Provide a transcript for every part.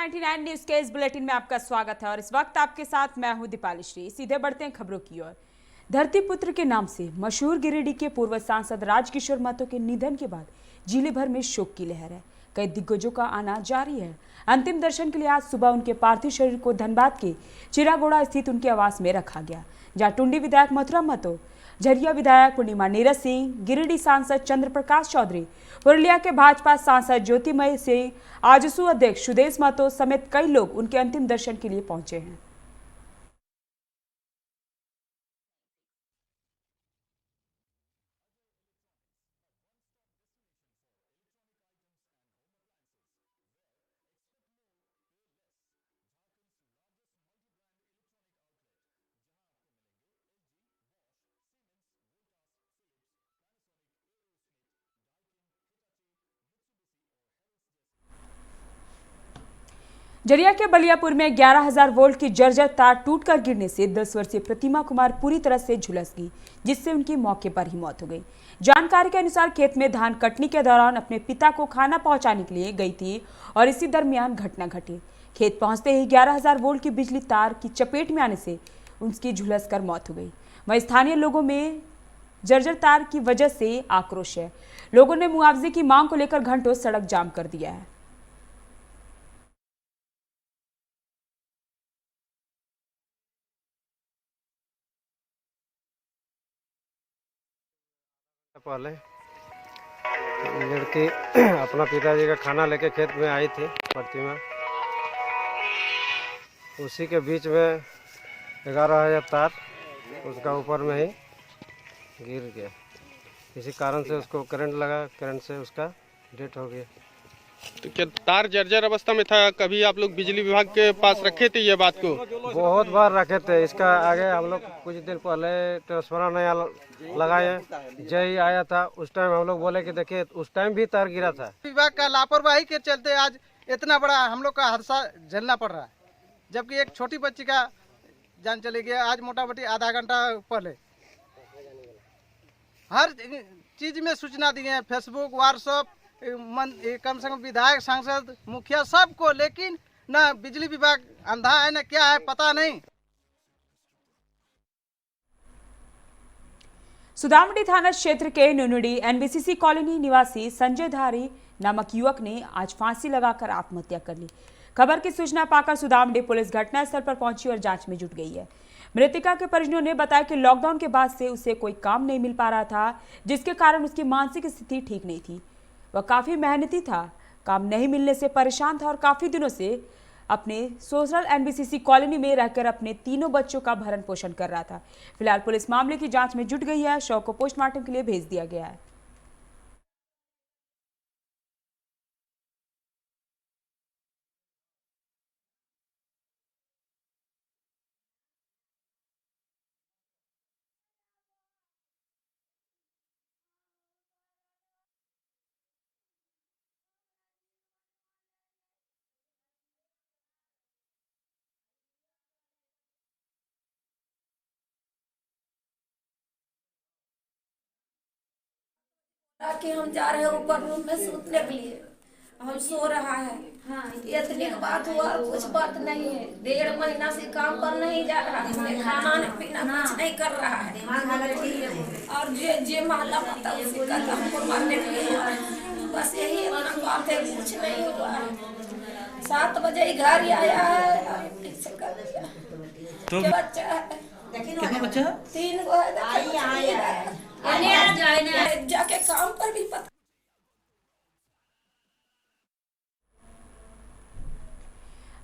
99 news के इस bulletin में आपका स्वागत है और इस वक्त आपके साथ मैं हूं दीपाली श्री। सीधे बढ़ते हैं खबरों की ओर। धरतीपुत्र के नाम से मशहूर गिरिडीह के पूर्व सांसद राजकिशोर महतो के निधन के बाद जिले भर में शोक की लहर है। कई दिग्गजों का आना जारी है। अंतिम दर्शन के लिए आज सुबह उनके पार्थिव शरीर को धनबाद के चिरागोड़ा स्थित उनके आवास में रखा गया, जहाँ टुंडी विधायक मथुरा महतो, झरिया विधायक पूर्णिमा नीरज सिंह, गिरिडीह सांसद चंद्र प्रकाश चौधरी, पुरुलिया के भाजपा सांसद ज्योतिमय सिंह, आजसू अध्यक्ष सुदेश महतो समेत कई लोग उनके अंतिम दर्शन के लिए पहुंचे हैं। झरिया के बलियापुर में 11,000 वोल्ट की जर्जर तार टूटकर गिरने से 10 वर्षीय प्रतिमा कुमार पूरी तरह से झुलस गई, जिससे उनकी मौके पर ही मौत हो गई। जानकारी के अनुसार खेत में धान कटनी के दौरान अपने पिता को खाना पहुंचाने के लिए गई थी और इसी दरमियान घटना घटी। खेत पहुंचते ही 11,000 वोल्ट की बिजली तार की चपेट में आने से उनकी झुलस कर मौत हो गई। वहीं स्थानीय लोगों में जर्जर तार की वजह से आक्रोश है। लोगों ने मुआवजे की मांग को लेकर घंटों सड़क जाम कर दिया है। पहले लड़की अपना पिताजी का खाना लेके खेत में आई थी प्रतिमा, उसी के बीच में 11,000 तार उसका ऊपर में ही गिर गया। किसी कारण से उसको करंट लगा, करंट से उसका डेथ हो गया। तो क्या तार जर्जर अवस्था में था? कभी आप लोग बिजली विभाग के पास रखे थे ये बात को? बहुत बार रखे थे। इसका आगे हम लोग कुछ दिन पहले ट्रांसफार्मर नया लगाए, जय आया था उस टाइम हम लोग बोले कि देखिए उस टाइम भी तार गिरा था। विभाग का लापरवाही के चलते आज इतना बड़ा हम लोग का हादसा झेलना पड़ रहा है, जबकि एक छोटी बच्ची का जान चली गई आज मोटा मोटी आधा घंटा पहले। हर चीज में सूचना दिए हैं, फेसबुक, व्हाट्सएप, कम से कम विधायक, सांसद, मुखिया सबको, लेकिन न बिजली विभाग अंधा है न क्या है पता नहीं। सुदामडी थाना क्षेत्र के नुनुडी एनबीसीसी कॉलोनी निवासी संजय धारी नामक युवक ने आज फांसी लगाकर आत्महत्या कर ली। खबर की सूचना पाकर सुदामडी पुलिस घटनास्थल पर पहुंची और जांच में जुट गई है। मृतका के परिजनों ने बताया कि लॉकडाउन के बाद से उसे कोई काम नहीं मिल पा रहा था, जिसके कारण उसकी मानसिक स्थिति ठीक नहीं थी। वह काफी मेहनती था, काम नहीं मिलने से परेशान था और काफी दिनों से अपने सोशल एनबीसीसी कॉलोनी में रहकर अपने तीनों बच्चों का भरण पोषण कर रहा था। फिलहाल पुलिस मामले की जांच में जुट गई है। शव को पोस्टमार्टम के लिए भेज दिया गया है। कि हम जा रहे हैं ऊपर रूम में सोने के लिए, हम सो रहा है। इतनी बात हुआ, कुछ बात नहीं है। 1.5 महीना से काम पर नहीं जा रहा है, खाना पीना कुछ नहीं कर रहा है और जे माला पता उसे कल हमको मारने के लिए बस यही अपना बात है, कुछ नहीं हुआ है। 7 बजे ही घर आया है। तो बच्चा है, कितना बच्चा है? 3 गो है। जाके काम पर भी पता।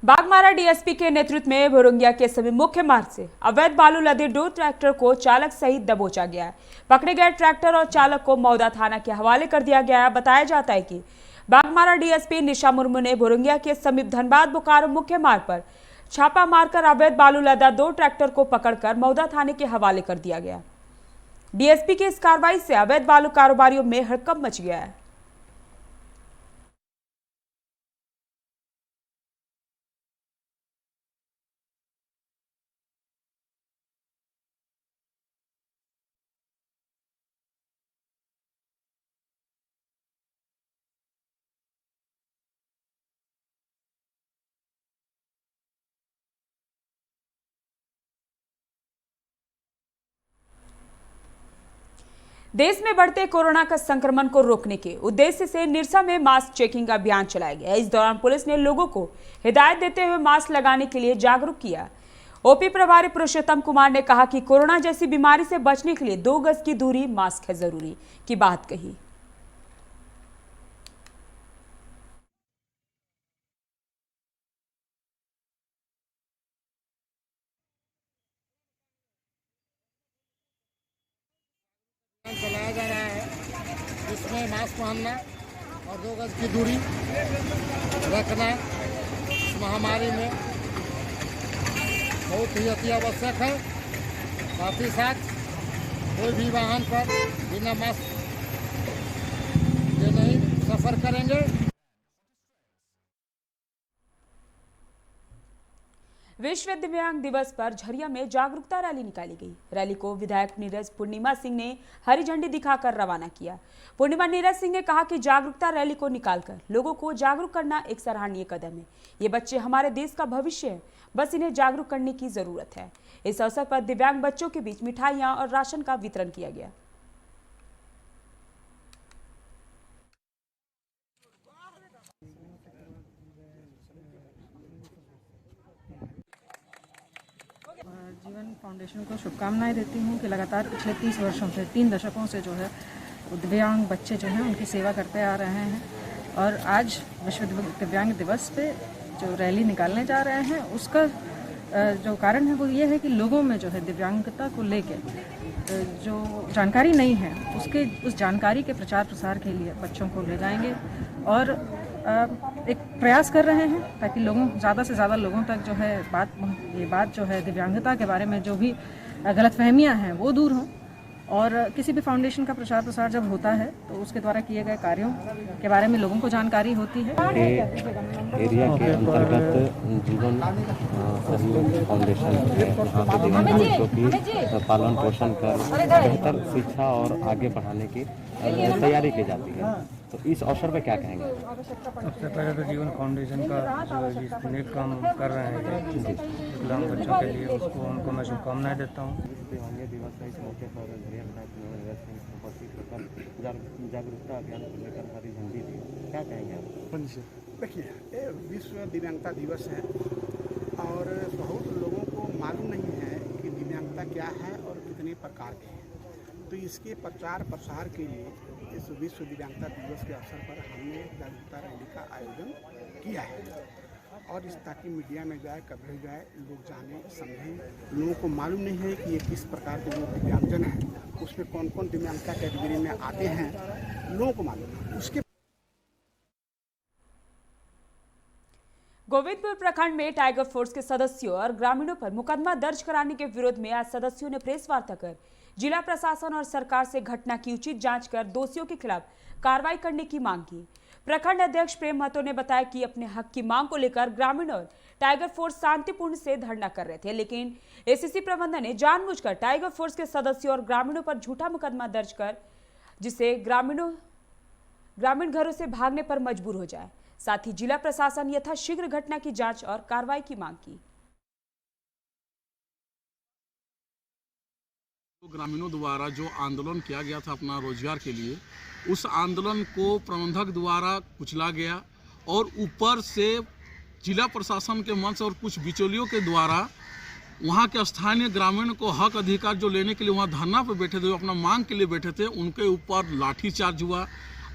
बागमारा डीएसपी के नेतृत्व में भोरंगिया के सभी मुख्य मार्ग से अवैध बालू लदे 2 ट्रैक्टर को चालक सहित दबोचा गया है। पकड़े गए ट्रैक्टर और चालक को मौदा थाना के हवाले कर दिया गया है। बताया जाता है कि बागमारा डीएसपी निशा मुर्मू ने भोरंगिया के समीप धनबाद बोकारो मुख्य मार्ग पर छापा मारकर अवैध बालू लदा 2 ट्रैक्टर को पकड़कर मौदा थाने के हवाले कर दिया गया। डीएसपी की इस कार्रवाई से अवैध बालू कारोबारियों में हड़कंप मच गया है। देश में बढ़ते कोरोना का संक्रमण को रोकने के उद्देश्य से निरसा में मास्क चेकिंग का अभियान चलाया गया। इस दौरान पुलिस ने लोगों को हिदायत देते हुए मास्क लगाने के लिए जागरूक किया। ओपी प्रभारी पुरुषोत्तम कुमार ने कहा कि कोरोना जैसी बीमारी से बचने के लिए 2 गज की दूरी, मास्क है जरूरी की बात कही। चलाया जा रहा है जिसमें मास्क पहनना और 2 गज की दूरी रखना इस महामारी में बहुत ही अति आवश्यक है। साथ ही साथ कोई भी वाहन पर बिना मास्क के नहीं सफर करेंगे। विश्व दिव्यांग दिवस पर झरिया में जागरूकता रैली निकाली गई। रैली को विधायक नीरज पूर्णिमा सिंह ने हरी झंडी दिखाकर रवाना किया। पूर्णिमा नीरज सिंह ने कहा कि जागरूकता रैली को निकालकर लोगों को जागरूक करना एक सराहनीय कदम है। ये बच्चे हमारे देश का भविष्य है, बस इन्हें जागरूक करने की जरूरत है। इस अवसर पर दिव्यांग बच्चों के बीच मिठाइयां और राशन का वितरण किया गया। जीवन फाउंडेशन को शुभकामनाएं देती हूँ कि लगातार पिछले 30 वर्षों से 3 दशकों से जो है दिव्यांग बच्चे जो हैं उनकी सेवा करते आ रहे हैं और आज विश्व दिव्यांग दिवस पे जो रैली निकालने जा रहे हैं उसका जो कारण है वो ये है कि लोगों में जो है दिव्यांगता को लेके जो जानकारी नहीं है उस जानकारी के प्रचार प्रसार के लिए बच्चों को ले जाएंगे और एक प्रयास कर रहे हैं ताकि लोगों ज़्यादा से ज़्यादा लोगों तक जो है ये बात जो है दिव्यांगता के बारे में जो भी गलतफहमियां हैं वो दूर हों। और किसी भी फाउंडेशन का प्रचार प्रसार जब होता है तो उसके द्वारा किए गए कार्यों के बारे में लोगों को जानकारी होती है। एरिया के अंतर्गत जीवन सहयोग फाउंडेशन यहाँ के दिव्यांग बच्चों की पालन पोषण कर बेहतर शिक्षा और आगे बढ़ाने की तैयारी की जाती है। तो इस अवसर पर क्या कहेंगे? सबसे पहले तो जीवन फाउंडेशन का जो नेक काम कर रहे हैं विकलांग बच्चों के लिए उनको मैं शुभकामनाएं देता हूँ। दिव्यांग दिवस है, इस मौके पर जागरूकता अभियान को लेकर हरी झंडी दी, क्या कहेंगे आप? देखिए, ये विश्व दिव्यांगता दिवस है और बहुत लोगों को मालूम नहीं है कि दिव्यांगता क्या है और कितने प्रकार के हैं। तो इसके प्रचार प्रसार के लिए इस विश्व दिव्यांगता दिवस के अवसर पर हमने जागरूकता रैली का आयोजन किया है और इस ताकि मीडिया में जाए, कवरेज जाए, लोग जाने समझें। लोगों को मालूम नहीं है कि ये किस प्रकार के जो दिव्यांगजन हैं उसमें कौन कौन दिव्यांगता कैटेगरी में आते हैं, लोगों को मालूम है। उसके गोविंदपुर प्रखंड में टाइगर फोर्स के सदस्यों और ग्रामीणों पर मुकदमा दर्ज कराने के विरोध में आज सदस्यों ने प्रेस वार्ता कर जिला प्रशासन और सरकार से घटना की उचित जांच कर दोषियों के खिलाफ कार्रवाई करने की मांग की। प्रखंड अध्यक्ष प्रेम महतो ने बताया कि अपने हक की मांग को लेकर ग्रामीण और टाइगर फोर्स शांतिपूर्ण से धरना कर रहे थे, लेकिन एसीसी प्रबंधन ने जानबूझकर टाइगर फोर्स के सदस्यों और ग्रामीणों पर झूठा मुकदमा दर्ज कर जिससे ग्रामीण घरों से भागने पर मजबूर हो जाए। साथ ही जिला प्रशासन यथाशीघ्र घटना की जांच और कार्रवाई की मांग की। ग्रामीणों द्वारा जो आंदोलन किया गया था अपना रोजगार के लिए, उस आंदोलन को प्रबंधक द्वारा कुचला गया और ऊपर से जिला प्रशासन के मंच और कुछ बिचौलियों के द्वारा वहां के स्थानीय ग्रामीण को हक अधिकार जो लेने के लिए वहां धरना पर बैठे थे, अपना मांग के लिए बैठे थे, उनके ऊपर लाठीचार्ज हुआ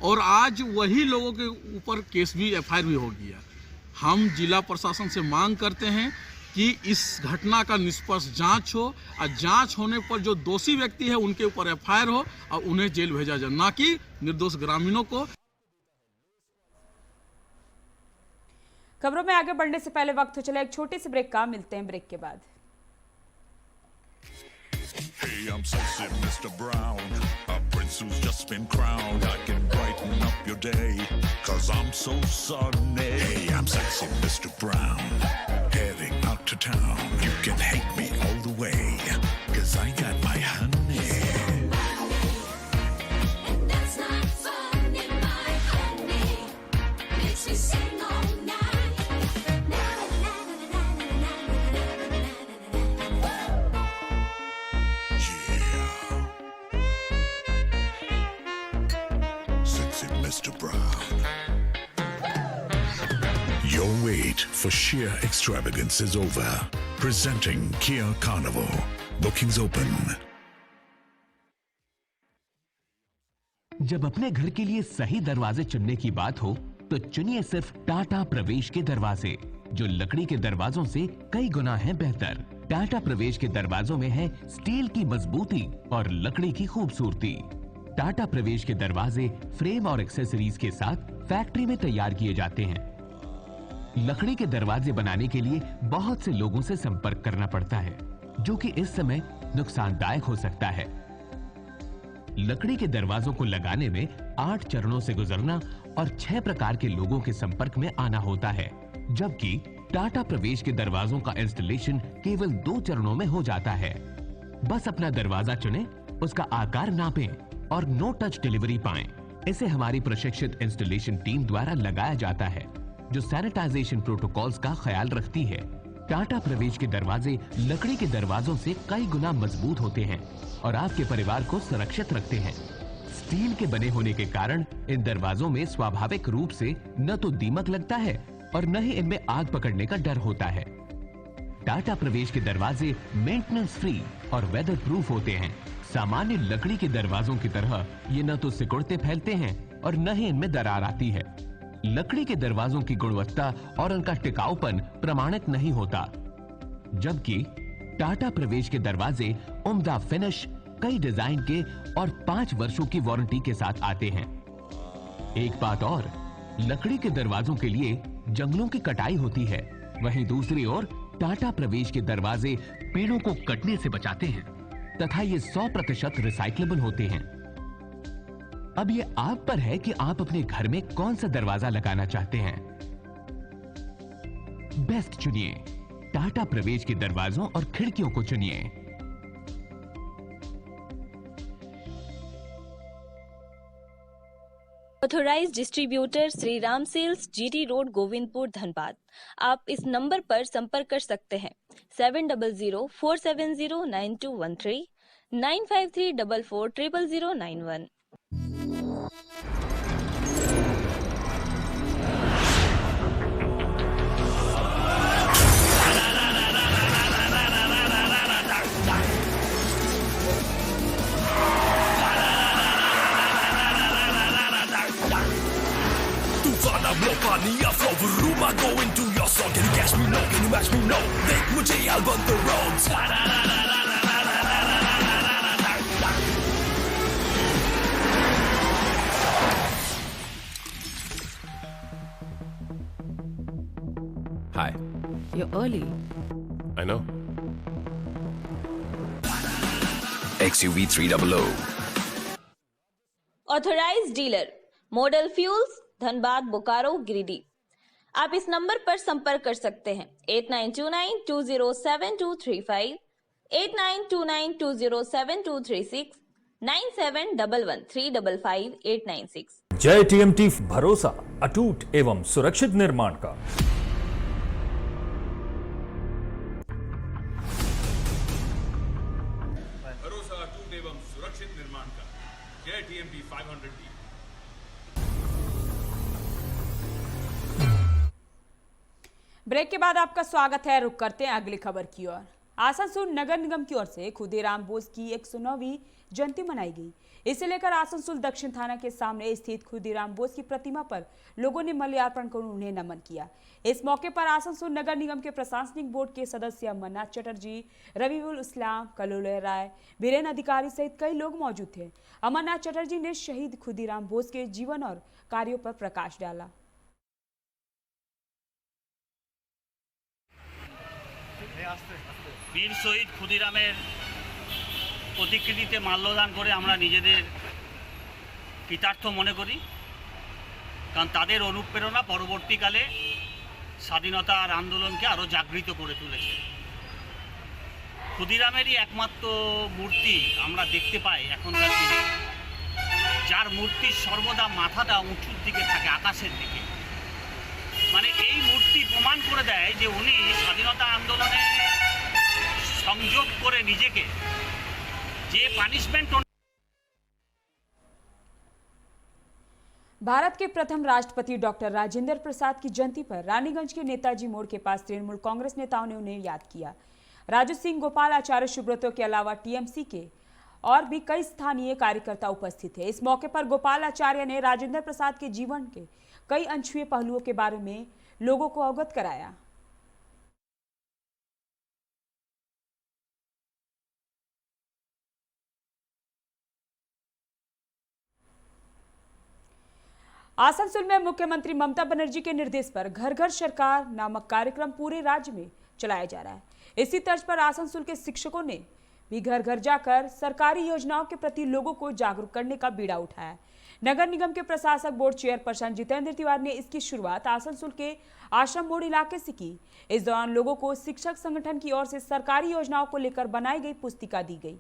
और आज वही लोगों के ऊपर केस भी एफआईआर भी हो गया। हम जिला प्रशासन से मांग करते हैं कि इस घटना का निष्पक्ष जांच हो और जांच होने पर जो दोषी व्यक्ति है उनके ऊपर एफआईआर हो और उन्हें जेल भेजा जाए, ना कि निर्दोष ग्रामीणों को। खबरों में आगे बढ़ने से पहले वक्त हो चला एक छोटे से ब्रेक का, मिलते हैं ब्रेक के बाद। Hey, I'm sexy Mr. Brown, a prince who's just been crowned. I can brighten up your day, 'cause I'm so sunny. Hey, I'm sexy Mr. Brown, heading out to town. You can hate me all the way, 'cause I got my honey. And that's not funny, my honey makes me sing all night. hour wait for sheer extravagance is over. Presenting Kia Carnival. Bookings open. जब अपने घर के लिए सही दरवाजे चुनने की बात हो तो चुनिए सिर्फ टाटा प्रवेश के दरवाजे, जो लकड़ी के दरवाजों से कई गुना है बेहतर। टाटा प्रवेश के दरवाजों में है स्टील की मजबूती और लकड़ी की खूबसूरती। टाटा प्रवेश के दरवाजे फ्रेम और एक्सेसरीज के साथ फैक्ट्री में तैयार किए जाते हैं। लकड़ी के दरवाजे बनाने के लिए बहुत से लोगों से संपर्क करना पड़ता है, जो कि इस समय नुकसानदायक हो सकता है। लकड़ी के दरवाजों को लगाने में 8 चरणों से गुजरना और 6 प्रकार के लोगों के संपर्क में आना होता है, जबकि टाटा प्रवेश के दरवाजों का इंस्टॉलेशन केवल 2 चरणों में हो जाता है। बस अपना दरवाजा चुनें, उसका आकार नापें और नो टच डिलीवरी पाएं। इसे हमारी प्रशिक्षित इंस्टॉलेशन टीम द्वारा लगाया जाता है, जो सैनिटाइजेशन प्रोटोकॉल्स का ख्याल रखती है। टाटा प्रवेश के दरवाजे लकड़ी के दरवाजों से कई गुना मजबूत होते हैं और आपके परिवार को सुरक्षित रखते हैं। स्टील के बने होने के कारण इन दरवाजों में स्वाभाविक रूप से न तो दीमक लगता है और न ही इनमें आग पकड़ने का डर होता है। टाटा प्रवेश के दरवाजे मेंटेनेंस फ्री और वेदर प्रूफ होते हैं। सामान्य लकड़ी के दरवाजों की तरह ये न तो सिकुड़ते फैलते हैं और न ही इनमें दरार आती है। लकड़ी के दरवाजों की गुणवत्ता और उनका टिकाऊपन प्रमाणित नहीं होता, जबकि टाटा प्रवेश के दरवाजे उम्दा फिनिश, कई डिजाइन के और 5 वर्षों की वारंटी के साथ आते हैं। एक बात और, लकड़ी के दरवाजों के लिए जंगलों की कटाई होती है, वहीं दूसरी ओर टाटा प्रवेश के दरवाजे पेड़ों को कटने से बचाते हैं तथा ये 100% रिसाइक्लेबल होते हैं। अब ये आप पर है कि आप अपने घर में कौन सा दरवाजा लगाना चाहते हैं। बेस्ट चुनिए, टाटा प्रवेश के दरवाजों और खिड़कियों को चुनिए। Authorised distributor Shri Ram Sales, GT road, Govindpur, Dhanbad. आप इस नंबर पर संपर्क कर सकते हैं 7004709213 9534400091। Mania flow room, I go into your song. Can you catch me? No. Can you match me? No. Make mujhe album the roads. Hi. You're early. I know. XUV 300. Authorised dealer Model Fuels, Dhanbad, Bokaro, Giridih. आप इस number पर संपर्क कर सकते हैं 8929207235, 8929207236, 9711355896। जय TMT, भरोसा अटूट एवं सुरक्षित निर्माण का। भरोसा अटूट एवं सुरक्षित निर्माण का। जय टीएमटी 500D। ब्रेक के बाद आपका स्वागत है। रुक करते हैं अगली खबर की ओर। आसनसोल नगर निगम की ओर से खुदीराम बोस की 109वीं जयंती मनाई गई। इसे लेकर आसनसोल दक्षिण थाना के सामने स्थित खुदीराम बोस की प्रतिमा पर लोगों ने माल्यार्पण कर उन्हें नमन किया। इस मौके पर आसनसोल नगर निगम के प्रशासनिक बोर्ड के सदस्य अमरनाथ चटर्जी, रबीउल इस्लाम, कलोले राय, बीरेन अधिकारी सहित कई लोग मौजूद थे। अमरनाथ चटर्जी ने शहीद खुदीराम बोस के जीवन और कार्यों पर प्रकाश डाला। বীর শহীদ ক্ষুদিরামের প্রতিকৃতিতে মাল্যদান করে আমরা নিজেদের কৃতার্থ মনে করি, কারণ তাদের অনুপ্রেরণা পরবর্তীকালে স্বাধীনতার আন্দোলনকে আরও জাগৃত করে তুলেছে। ক্ষুদিরামেরই একমাত্র মূর্তি আমরা দেখতে পাই এখনকার দিনে, যার মূর্তির সর্বদা মাথাটা উঁচুর দিকে থাকে, আকাশের দিকে। মানে এই মূর্তি প্রমাণ করে দেয় যে উনি স্বাধীনতা আন্দোলনে সংযোগ করে নিজেকে যে পানিশমেন্ট। भारत के प्रथम राष्ट्रपति डॉक्टर राजेंद्र प्रसाद की जयंती पर रानीगंज के नेताजी मोड़ के पास तृणमूल कांग्रेस नेताओं ने उन्हें याद किया। राजू सिंह, गोपाल आचार्य, सुब्रतो के अलावा टीएमसी के और भी कई स्थानीय कार्यकर्ता उपस्थित थे। इस मौके पर गोपाल आचार्य ने राजेंद्र प्रसाद के जीवन के कई अनछुए पहलुओं के बारे में लोगों को अवगत कराया। आसनसोल में मुख्यमंत्री ममता बनर्जी के निर्देश पर घर घर सरकार नामक कार्यक्रम पूरे राज्य में चलाया जा रहा है। इसी तर्ज पर आसनसोल के शिक्षकों ने भी घर घर जाकर सरकारी योजनाओं के प्रति लोगों को जागरूक करने का बीड़ा उठाया। नगर निगम के प्रशासक बोर्ड चेयरपर्सन जितेंद्र तिवारी ने इसकी शुरुआत आसनसोल के आश्रम मोड़ इलाके से की। इस दौरान लोगों को शिक्षक संगठन की ओर से सरकारी योजनाओं को लेकर बनाई गई पुस्तिका दी गई।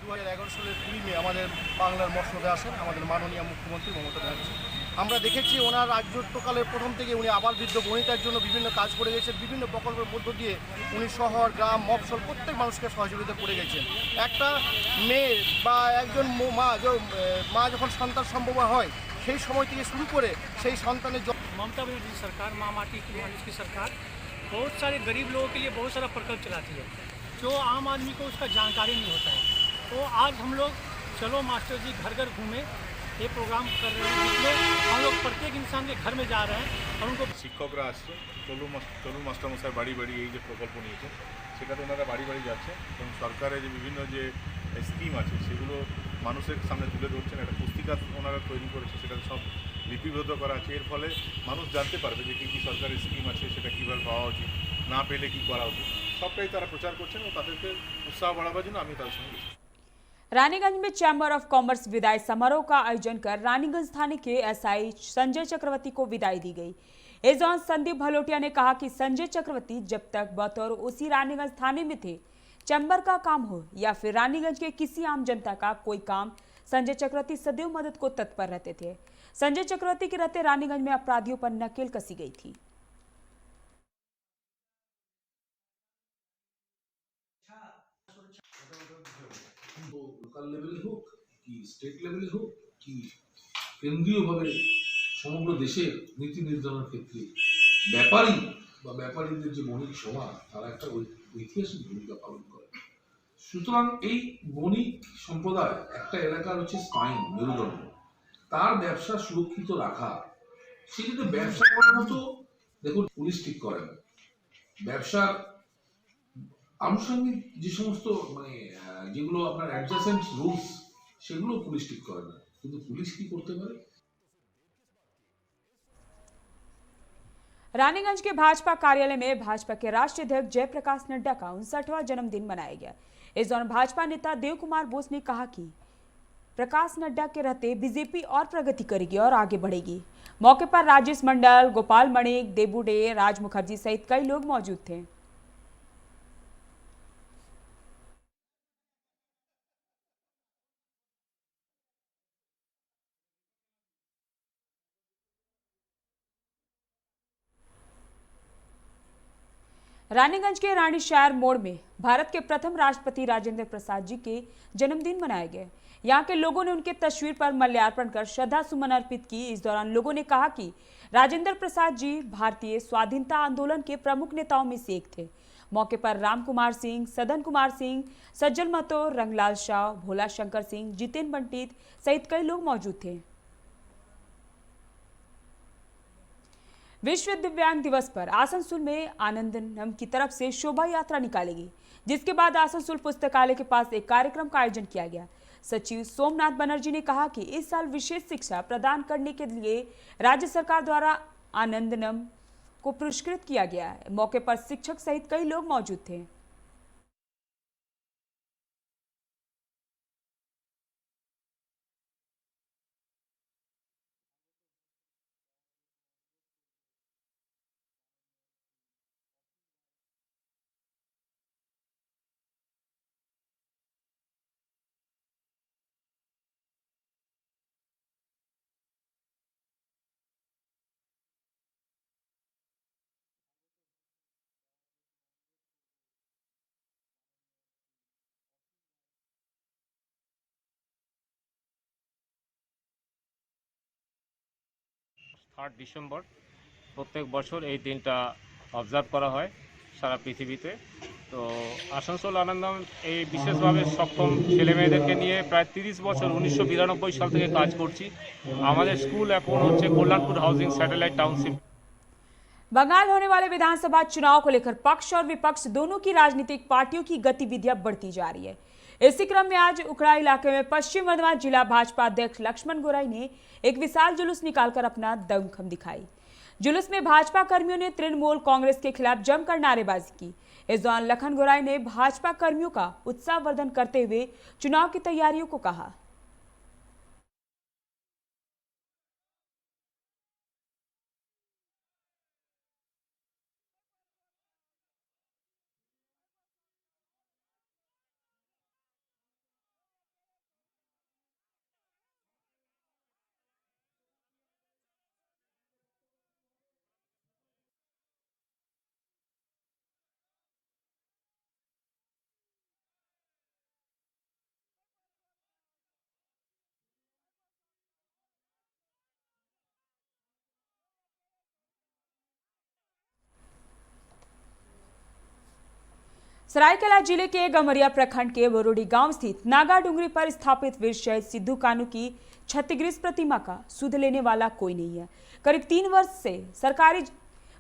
2011 সালের 2 মে আমাদের বাংলার মসনদে আসেন আমাদের মাননীয় মুখ্যমন্ত্রী মমতা ব্যানার্জি। আমরা দেখেছি ওনার রাজত্বকালের প্রথম থেকে উনি আবাল বৃদ্ধ বনিতার জন্য বিভিন্ন কাজ করে গেছেন। বিভিন্ন প্রকল্পের মধ্য দিয়ে উনি শহর, গ্রাম, মফস্বল প্রত্যেক মানুষকে সহযোগিতা করে গেছেন। একটা মেয়ে বা একজন মা যখন সন্তান সম্ভব হয় সেই সময় থেকে শুরু করে সেই সন্তানের ममता बनर्जी सरकार, माँ माटी की मालिश की सरकार बहुत सारे गरीब लोगों के लिए बहुत सारा प्रकल्प चलाती है जो आम आदमी को उसका जानकारी नहीं होता है। तो आज हम लोग चलो मास्टर जी घर घर घूमे ये प्रोग्राम कर रहे हैं जिसमें हम लोग प्रत्येक इंसान के घर में जा रहे हैं और उनको শিক্ষকরা আসছে চলু মাস্টারমশাই বাড়ি বাড়ি এই যে প্রকল্প নিয়েছে সেটাতে ওনারা বাড়ি বাড়ি যাচ্ছে এবং সরকারের যে বিভিন্ন যে স্কিম আছে সেগুলো মানুষের সামনে তুলে ধরছেন। একটা পুস্তিকা ওনারা তৈরি করেছে, সেটাতে সব লিপিবদ্ধ করা আছে। এর ফলে মানুষ জানতে পারবে যে কী কী সরকারি স্কিম আছে, সেটা কীভাবে পাওয়া উচিত, না পেলে কী করা উচিত, সবটাই তারা প্রচার করছেন ও তাদেরকে উৎসাহ বাড়াবার জন্য আমি তাদের সঙ্গে। रानीगंज में चैम्बर ऑफ कॉमर्स विदाई समारोह का आयोजन कर रानीगंज थाने के एसआई संजय चक्रवर्ती को विदाई दी गई। इस दौरान संदीप भलोटिया ने कहा कि संजय चक्रवर्ती जब तक बतौर उसी रानीगंज थाने में थे, चैम्बर का काम हो या फिर रानीगंज के किसी आम जनता का कोई काम, संजय चक्रवर्ती सदैव मदद को तत्पर रहते थे। संजय चक्रवर्ती के रहते रानीगंज में अपराधियों पर नकेल कसी गई थी। লোকাল লেভেলে হোক কি স্টেট লেভেলে হোক কি কেন্দ্রীয়ভাবে সমগ্র দেশের নীতি নির্ধারণের ক্ষেত্রে ব্যাপারী বা ব্যাপারীদের যে বণিক সমাজ তারা একটা ঐতিহাসিক ভূমিকা পালন করে। সুতরাং এই বণিক সম্প্রদায় একটা এলাকার হচ্ছে স্পাইন, মেরুদণ্ড, তার ব্যবসা সুরক্ষিত রাখা, সে যদি ব্যবসা করার মতো দেখুন পুলিশ ঠিক করে না, ব্যবসার আনুষঙ্গিক যে সমস্ত যেগুলো আপনার অ্যাডজাসেন্ট রুলস সেগুলো পুলিশ ঠিক করে না, কিন্তু পুলিশ কি করতে পারে। रानीगंज के भाजपा कार्यालय में भाजपा के राष्ट्रीय अध्यक्ष जयप्रकाश नड्डा का 59वां जन्मदिन मनाया गया। इस दौरान भाजपा नेता देव कुमार बोस ने कहा कि प्रकाश नड्डा के रहते बीजेपी और प्रगति करेगी और आगे बढ़ेगी। मौके पर राजेश मंडल, गोपाल मणिक, देबुडे, राज मुखर्जी सहित कई लोग मौजूद थे। रानीगंज के रानीशहर मोड़ में भारत के प्रथम राष्ट्रपति राजेंद्र प्रसाद जी के जन्मदिन मनाए गए। यहाँ के लोगों ने उनके तस्वीर पर माल्यार्पण कर श्रद्धा सुमन अर्पित की। इस दौरान लोगों ने कहा कि राजेंद्र प्रसाद जी भारतीय स्वाधीनता आंदोलन के प्रमुख नेताओं में से एक थे। मौके पर राम कुमार सिंह, सदन कुमार सिंह, सज्जल महतो, रंगलाल शाह, भोला शंकर सिंह, जितेन पंडित सहित कई लोग मौजूद थे। विश्व दिव्यांग दिवस पर आसनसोल में आनंदनम की तरफ से शोभा यात्रा निकालेगी, जिसके बाद आसनसोल पुस्तकालय के पास एक कार्यक्रम का आयोजन किया गया। सचिव सोमनाथ बनर्जी ने कहा कि इस साल विशेष शिक्षा प्रदान करने के लिए राज्य सरकार द्वारा आनंदनम को पुरस्कृत किया गया है। मौके पर शिक्षक सहित कई लोग मौजूद थे। 8 ডিসেম্বর প্রত্যেক বছর এই দিনটা অবজার্ভ করা হয় সারা পৃথিবীতে। তো আসানসোল আনন্দম এই বিশেষভাবে সক্ষম ছেলেমেয়েদেরকে নিয়ে প্রায় 30 বছর 1992 সাল থেকে কাজ করছি। আমাদের স্কুল এখন হচ্ছে Kalyanpur housing satellite township. Bengal होने वाले विधानसभा चुनाव को लेकर पक्ष और विपक्ष दोनों की राजनीतिक पार्टियों की गतिविधियां बढ़ती जा रही है। इसी क्रम में आज उखड़ा इलाके में पश्चिम बर्धमान जिला भाजपा अध्यक्ष लक्ष्मण गोराई ने एक विशाल जुलूस निकालकर अपना दमखम दिखाई। जुलूस में भाजपा कर्मियों ने तृणमूल कांग्रेस के खिलाफ जमकर नारेबाजी की। इस दौरान लखन गोराई ने भाजपा कर्मियों का उत्साहवर्धन करते हुए चुनाव की तैयारियों को कहा। सरायकेला जिले के गमरिया प्रखंड के बोरोडी गांव स्थित नागा डूंगरी पर स्थापित वीर शहीद सिद्धू कानू की क्षतिग्रस्त प्रतिमा का सुध लेने वाला कोई नहीं है। करीब 3 वर्ष से सरकारी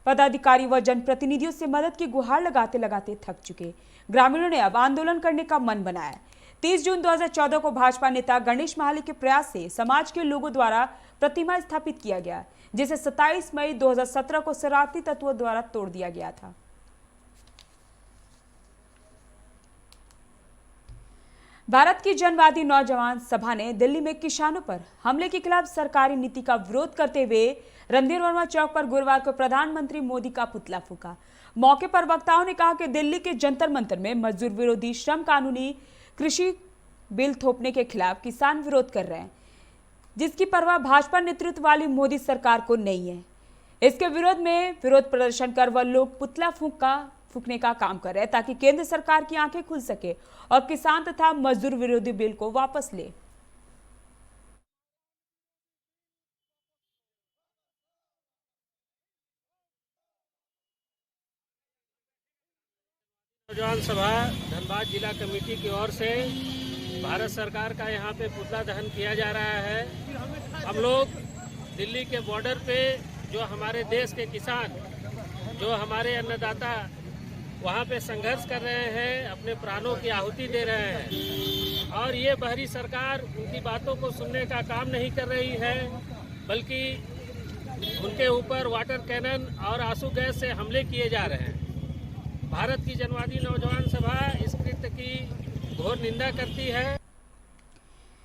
पदाधिकारी व जनप्रतिनिधियों से मदद की गुहार लगाते लगाते थक चुके ग्रामीणों ने अब आंदोलन करने का मन बनाया। 30 जून 2014 को भाजपा नेता गणेश महाली के प्रयास से समाज के लोगों द्वारा प्रतिमा स्थापित किया गया, जिसे 27 मई 2017 को शरारती तत्वों द्वारा तोड़ दिया गया था। भारत की जनवादी नौजवान सभा ने दिल्ली में किसानों पर हमले के खिलाफ सरकारी नीति का विरोध करते हुए रणधीर वर्मा चौक पर गुरुवार को प्रधानमंत्री मोदी का पुतला फूंका। मौके पर वक्ताओं ने कहा कि दिल्ली के जंतर मंतर में मजदूर विरोधी श्रम कानूनी कृषि बिल थोपने के खिलाफ किसान विरोध कर रहे हैं, जिसकी परवाह भाजपा नेतृत्व वाली मोदी सरकार को नहीं है। इसके विरोध में विरोध प्रदर्शन कर वह लोग पुतला फूंकने का काम कर रहे हैं ताकि केंद्र सरकार की आंखें खुल सके और किसान तथा मजदूर विरोधी बिल को वापस ले। नौजवान सभा धनबाद जिला कमेटी की ओर से भारत सरकार का यहाँ पे पुतला दहन किया जा रहा है। हम लोग दिल्ली के बॉर्डर पे जो हमारे देश के किसान, जो हमारे अन्नदाता वहाँ पे संघर्ष कर रहे हैं, अपने प्राणों की आहुति दे रहे हैं और ये बाहरी सरकार उनकी बातों को सुनने का काम नहीं कर रही है, बल्कि उनके ऊपर वाटर कैनन और आंसू गैस से हमले किए जा रहे हैं। भारत की जनवादी नौजवान सभा इस कृत्य की घोर निंदा करती है।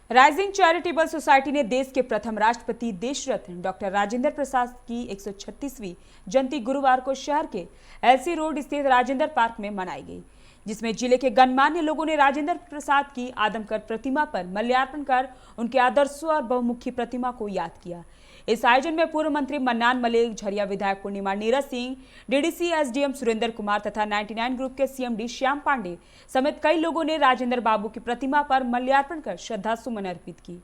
राइजिंग चैरिटेबल सोसाइटी ने देश के प्रथम राष्ट्रपति देशरत्न डॉक्टर राजेंद्र प्रसाद की 136वीं जयंती गुरुवार को शहर के एलसी रोड स्थित राजेंद्र पार्क में मनाई गई, जिसमें जिले के गणमान्य लोगों ने राजेंद्र प्रसाद की आदमकद प्रतिमा पर माल्यार्पण कर उनके आदर्शों और बहुमुखी प्रतिमा को याद किया। इस आयोजन में पूर्व मंत्री मन्नान मलिक, झरिया विधायक पूर्णिमा नीरज सिंह, डीडीसी एसडीएम सुरेंद्र कुमार तथा 99 ग्रुप के सीएमडी श्याम पांडे समेत कई लोगों ने राजेंद्र बाबू की प्रतिमा पर माल्यार्पण कर श्रद्धा सुमन अर्पित की।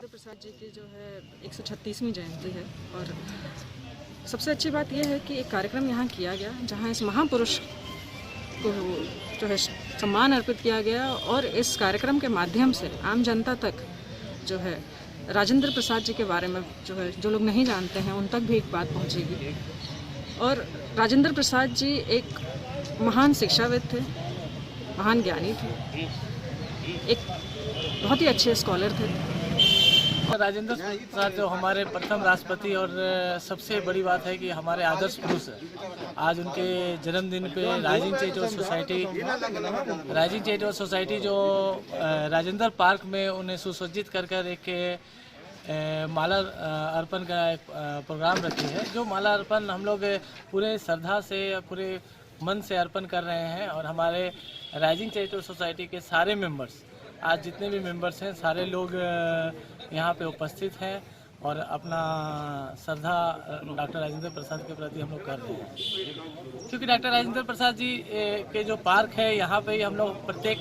प्रसाद जी की जो है 136वीं जयंती है और सबसे अच्छी बात यह है कि एक कार्यक्रम यहाँ किया गया जहाँ इस महापुरुष को जो है सम्मान अर्पित किया गया और इस कार्यक्रम के माध्यम से आम जनता तक जो है राजेंद्र प्रसाद जी के बारे में जो है जो लोग नहीं जानते हैं उन तक भी एक बात पहुँचेगी। और राजेंद्र प्रसाद जी एक महान शिक्षाविद थे, महान ज्ञानी थे, एक बहुत ही अच्छे स्कॉलर थे। राजेंद्र प्रसाद जो हमारे प्रथम राष्ट्रपति और सबसे बड़ी बात है कि हमारे आदर्श पुरुष आज उनके जन्मदिन पे राइजिंग चैरिटेबल सोसाइटी जो राजेंद्र पार्क में उन्हें सुसज्जित कर एक माला अर्पण का एक प्रोग्राम रखी है। जो माला अर्पण हम लोग पूरे श्रद्धा से पूरे मन से अर्पण कर रहे हैं और हमारे राइजिंग चैरिटेबल सोसाइटी के सारे मेंबर्स, आज जितने भी मेंबर्स हैं सारे लोग यहाँ पे उपस्थित हैं और अपना श्रद्धा डॉक्टर राजेंद्र प्रसाद के प्रति हम लोग कर रहे हैं। क्योंकि डॉक्टर राजेंद्र प्रसाद जी के जो पार्क है यहाँ पे हम लोग प्रत्येक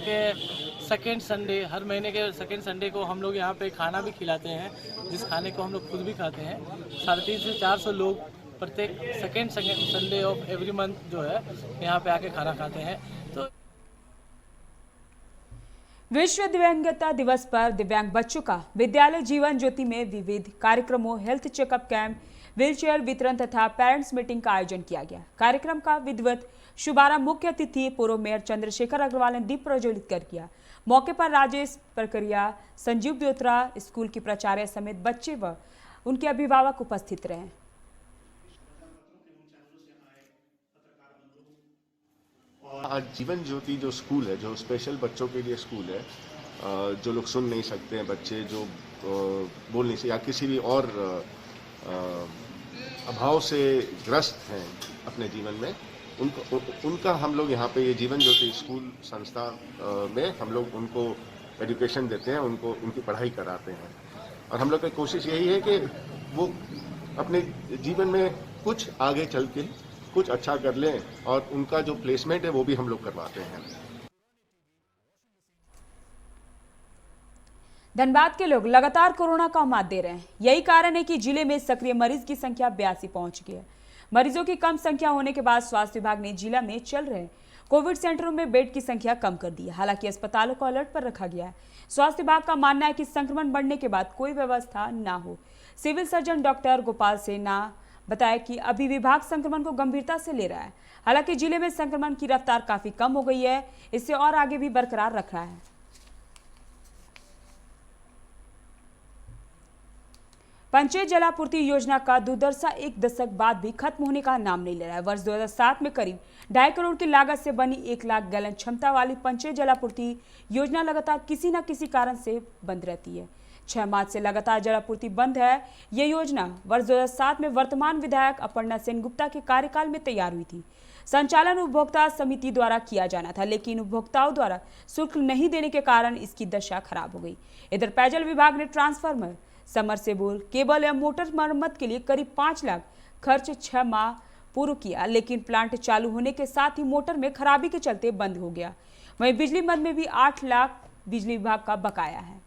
सेकेंड संडे, हर महीने के सेकेंड संडे को हम लोग यहाँ पे खाना भी खिलाते हैं, जिस खाने को हम लोग खुद भी खाते हैं। 350 से 400 लोग प्रत्येक second Sunday off every month जो है यहाँ पे आके खाना खाते हैं। तो विश्व दिव्यांगता दिवस पर दिव्यांग बच्चों का विद्यालय जीवन ज्योति में विविध कार्यक्रमों, हेल्थ चेकअप कैंप, व्हीलचेयर वितरण तथा पेरेंट्स मीटिंग का आयोजन किया गया। कार्यक्रम का विधिवत शुभारंभ मुख्य अतिथि पूर्व मेयर चंद्रशेखर अग्रवाल ने दीप प्रज्वलित कर किया। मौके पर राजेश प्रक्रिया, संजीव ब्योत्रा, स्कूल की प्राचार्य समेत बच्चे व उनके अभिभावक उपस्थित रहे। आज जीवन ज्योति जो स्कूल है, जो स्पेशल बच्चों के लिए स्कूल है, जो लोग सुन नहीं सकते हैं, बच्चे जो बोल नहीं सकते या किसी भी और अभाव से ग्रस्त हैं अपने जीवन में, उनका हम लोग यहाँ पे ये जीवन ज्योति स्कूल संस्था में हम लोग उनको एजुकेशन देते हैं, उनको उनकी पढ़ाई कराते हैं। और हम लोग की कोशिश यही है कि वो अपने जीवन में कुछ आगे चल के कुछ अच्छा कर लें और उनका जो प्लेसमेंट है वो भी हम लोग करवाते हैं। धनबाद के लोग लगातार कोरोना का मात दे रहे हैं। यही कारण है कि जिले में सक्रिय मरीज की संख्या 82 पहुंच गई है। मरीजों की कम संख्या होने के बाद स्वास्थ्य विभाग ने जिला में चल रहे कोविड सेंटरों में बेड की संख्या कम कर दी है। हालांकि अस्पतालों को अलर्ट पर रखा गया है। स्वास्थ्य विभाग का मानना है कि संक्रमण बढ़ने के बाद कोई व्यवस्था ना हो। सिविल सर्जन डॉक्टर गोपाल सेना बताया कि अभी विभाग संक्रमण को गंभीरता से ले रहा है। हालांकि जिले में संक्रमण की रफ्तार काफी कम हो गई है, इसे और आगे भी बरकरार रख रहा है। पंचायत जलापूर्ति योजना का दुर्दशा एक दशक बाद भी खत्म होने का नाम नहीं ले रहा है। वर्ष 2007 में करीब 2.5 करोड़ की लागत से बनी 1 लाख गैलन क्षमता वाली पंचायत जलापूर्ति योजना लगातार किसी न किसी कारण से बंद रहती है। 6 मार्च से लगातार जलापूर्ति बंद है। ये योजना वर्ष 2007 में वर्तमान विधायक अपर्णा सेनगुप्ता के कार्यकाल में तैयार हुई थी। संचालन उपभोक्ता समिति द्वारा किया जाना था, लेकिन उपभोक्ताओं द्वारा शुल्क नहीं देने के कारण इसकी दशा खराब हो गई। इधर पेयजल विभाग ने ट्रांसफार्मर, समरसेबुल, केबल या मोटर मरम्मत के लिए करीब 5 लाख खर्च 6 माह पूर्व किया, लेकिन प्लांट चालू होने के साथ ही मोटर में खराबी के चलते बंद हो गया। वहीं बिजली मद में भी 8 लाख बिजली विभाग का बकाया है।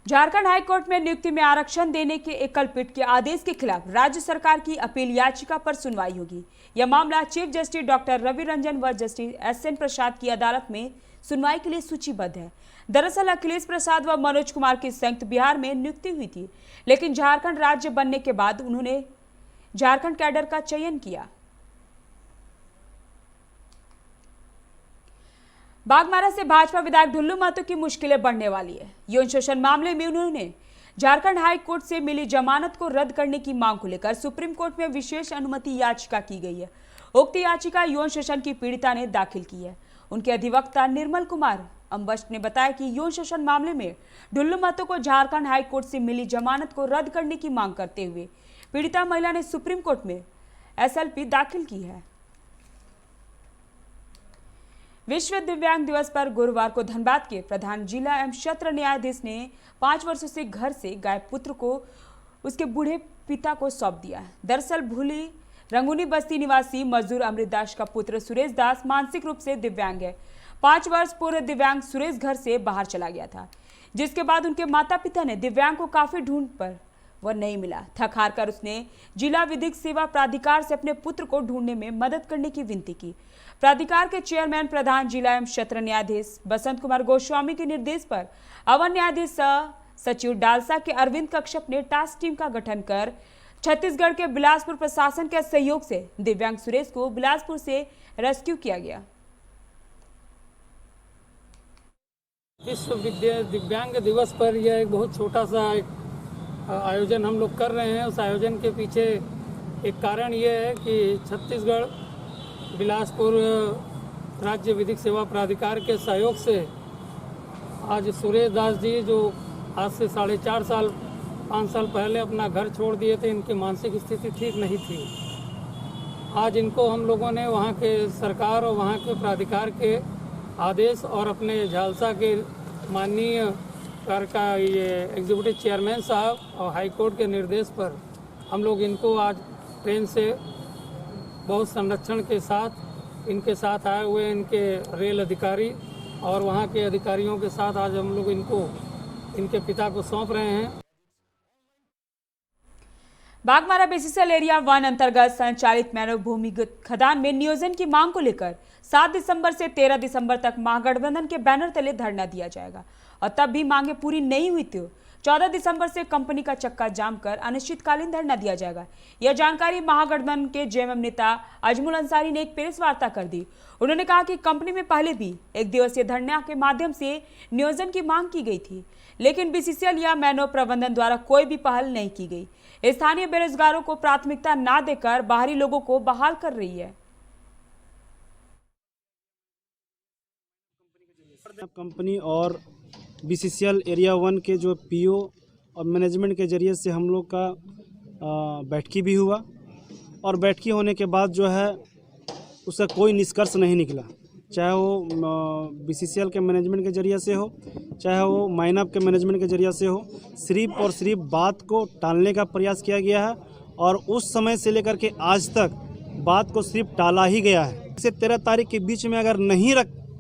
झारखंड हाईकोर्ट में नियुक्ति में आरक्षण देने के एकलपीठ के आदेश के खिलाफ राज्य सरकार की अपील याचिका पर सुनवाई होगी। यह मामला chief justice doctor Ravi Ranjan व जस्टिस SN प्रसाद की अदालत में सुनवाई के लिए सूचीबद्ध है। दरअसल अखिलेश प्रसाद व मनोज कुमार की संयुक्त बिहार में नियुक्ति हुई थी, लेकिन झारखंड राज्य बनने के बाद उन्होंने झारखंड कैडर का चयन किया। बागमारा से भाजपा विधायक ढुल्लू महतो की मुश्किलें बढ़ने वाली है। यौन शोषण मामले में उन्होंने झारखंड हाई कोर्ट से मिली जमानत को रद्द करने की मांग को लेकर सुप्रीम कोर्ट में विशेष अनुमति याचिका की गई है। उक्त याचिका यौन शोषण की पीड़िता ने दाखिल की है। उनके अधिवक्ता निर्मल कुमार अम्बस्ट ने बताया कि यौन शोषण मामले में ढुल्लू महतो को झारखंड हाई कोर्ट से मिली जमानत को रद्द करने की मांग करते हुए पीड़िता महिला ने सुप्रीम कोर्ट में SLP दाखिल की है। विश्व दिव्यांग दिवस पर गुरुवार को धनबाद के प्रधान जिला एवं सत्र न्यायाधीश ने 5 वर्षों से घर से गायब पुत्र को उसके बूढ़े पिता को सौंप दिया। दरअसल भूली रंगूनी बस्ती निवासी मजदूर अमृत दास का पुत्र सुरेश दास मानसिक रूप से दिव्यांग है। 5 वर्ष पूर्व दिव्यांग सुरेश घर से बाहर चला गया था, जिसके बाद उनके माता पिता ने दिव्यांग को काफी ढूंढ पर वह नहीं मिला। थक हार कर उसने जिला विधिक सेवा प्राधिकार से अपने पुत्र को ढूंढने में मदद करने की विनती की। प्राधिकार के चेयरमैन प्रधान जिला एवं सत्र न्यायाधीश बसंत कुमार गोस्वामी के निर्देश पर अवर न्यायाधीश सह सचिव डालसा के अरविंद कश्यप ने टास्क टीम का गठन कर छत्तीसगढ़ के बिलासपुर प्रशासन के सहयोग से दिव्यांग सुरेश को बिलासपुर से रेस्क्यू किया गया। विश्व दिव्यांग दिवस पर यह एक बहुत छोटा सा आयोजन हम लोग कर रहे हैं। उस आयोजन के पीछे एक कारण ये है कि छत्तीसगढ़ बिलासपुर राज्य विधिक सेवा प्राधिकार के सहयोग से आज सुरेश दास जी, जो आज से 4.5 साल 5 साल पहले अपना घर छोड़ दिए थे, इनकी मानसिक स्थिति ठीक नहीं थी। आज इनको हम लोगों ने वहाँ के सरकार और वहाँ के प्राधिकार के आदेश और अपने झालसा के माननीय सरकार का ये एग्जीक्यूटिव चेयरमैन साहब और हाई कोर्ट के निर्देश पर हम लोग इनको आज ट्रेन से बहुत संरक्षण के साथ इनके साथ आए हुए इनके रेल अधिकारी और वहाँ के अधिकारियों के साथ आज हम लोग इनको इनके पिता को सौंप रहे हैं। बागमारा बीसीसीएल एरिया 1 अंतर्गत संचालित मैनव भूमिगत खदान में नियोजन की मांग को लेकर 7 दिसंबर से 13 दिसंबर तक महागठबंधन के बैनर तले धरना दिया जाएगा और तब भी मांगे पूरी नहीं हुई तो 14 दिसंबर से कंपनी का चक्का जाम कर अनिश्चितकालीन धरना दिया जाएगा। यह जानकारी महागठबंधन के जेएमएम नेता अजमुल अंसारी ने एक प्रेस वार्ता कर दी। उन्होंने कहा कि कंपनी में पहले भी एक दिवसीय धरना के माध्यम से नियोजन की मांग की गई थी, लेकिन बीसीसीएल या मैनो प्रबंधन द्वारा कोई भी पहल नहीं की गई। स्थानीय बेरोजगारों को प्राथमिकता न देकर बाहरी लोगों को बहाल कर रही है। कंपनी और बीसीसीएल एरिया 1 के जो पीओ और मैनेजमेंट के ज़रिए से हम लोग का बैठकी भी हुआ और बैठकी होने के बाद जो है उसका कोई निष्कर्ष नहीं निकला, चाहे वो बीसीसीएल के मैनेजमेंट के ज़रिए से हो, चाहे वो माइनअप के मैनेजमेंट के ज़रिए से हो। सिर्फ और सिर्फ बात को टालने का प्रयास किया गया है और उस समय से लेकर के आज तक बात को सिर्फ टाला ही गया है। इसे 13 तारीख के बीच में अगर नहीं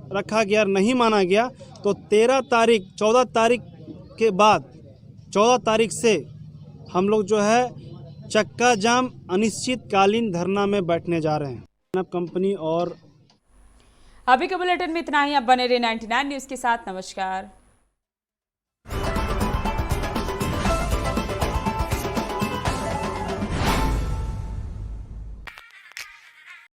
रखा गया, नहीं माना गया तो 14 तारीख के बाद 14 तारीख से हम लोग जो है चक्का जाम अनिश्चितकालीन धरना में बैठने जा रहे हैं। कंपनी और अभी के बुलेटिन में इतना ही। अब बने रहे 99 न्यूज़ के साथ। नमस्कार।